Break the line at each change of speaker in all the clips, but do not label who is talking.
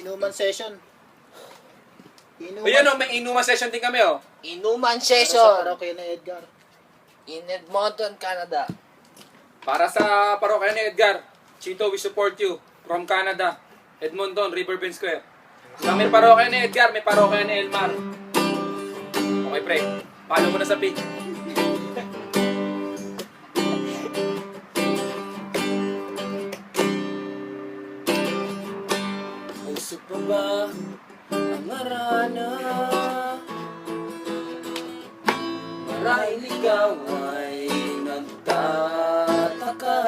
Inuman session.
Ayun o, may inuman session din kami o.
Inuman
Sa
session
parokya na Edgar.
in Edmonton, Canada.
Para sa parokya ni Edgar, Chito, we support you. From Canada, Edmonton, Riverbend Square. May parokya ni Edgar, may parokya ni Elmar. Okay, pre. Follow mo na sa page.
Puso pa ba ang arana? Marahil ikaw ay nagtataka.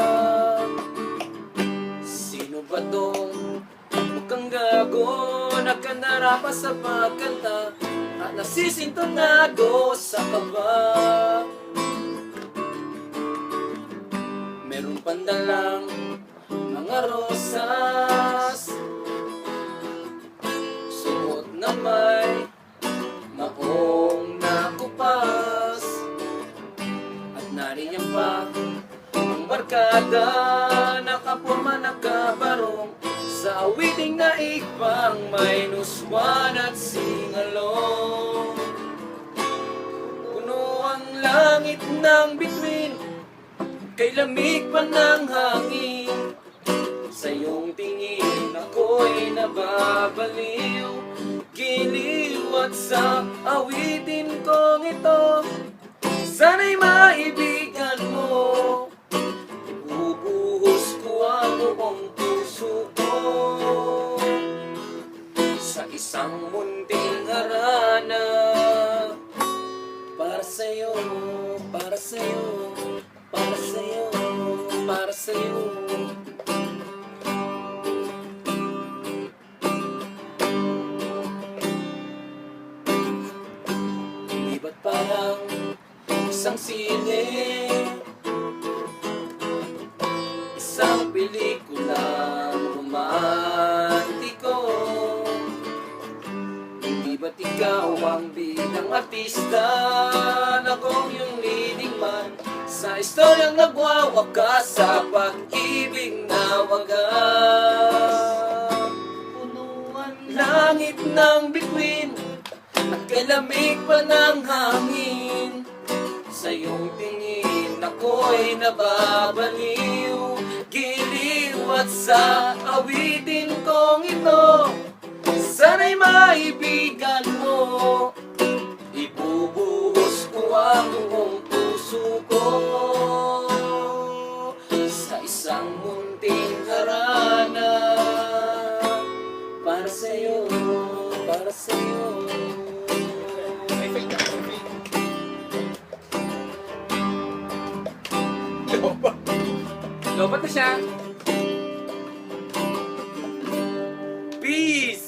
Sino ba tong mukhang gago? Nagkanara pa sa pagkanta at nasisintonado sa kaba. Meron pandalang mga rosas, suot na may maong nakupas, at nariyan pa ang barkada, nakapurma nakabarong sa awiting naigpang -1 at singalong. Puno ang langit ng bituin, kay lamig pa ng hangin. Sa iyong tingin ako'y nababaliw, giliw at sa awitin kong ito, sana'y maibigan mo. Ibubuhos ko ang buong puso ko sa isang munting harana. Para sa'yo, para sa'yo, para sa'yo, para sa'yo. Di ba't parang isang sine, isang pelikulang romantiko? Di ba't ikaw ang bidang artista na kung yung leading man sa istoryang nagwawakas sa pag-ibig na wagas? Puno ang langit ng bituin at kay lamig pa ng hangin. Sa iyong tingin ako'y nababaliw, giliw at sa awitin kong ito, sana'y maibigan mo. Ibubuhos ko ang buong puso ko sa isang munting harana. Para sa'yo, para sa'yo.
Lobat na siya. Peace!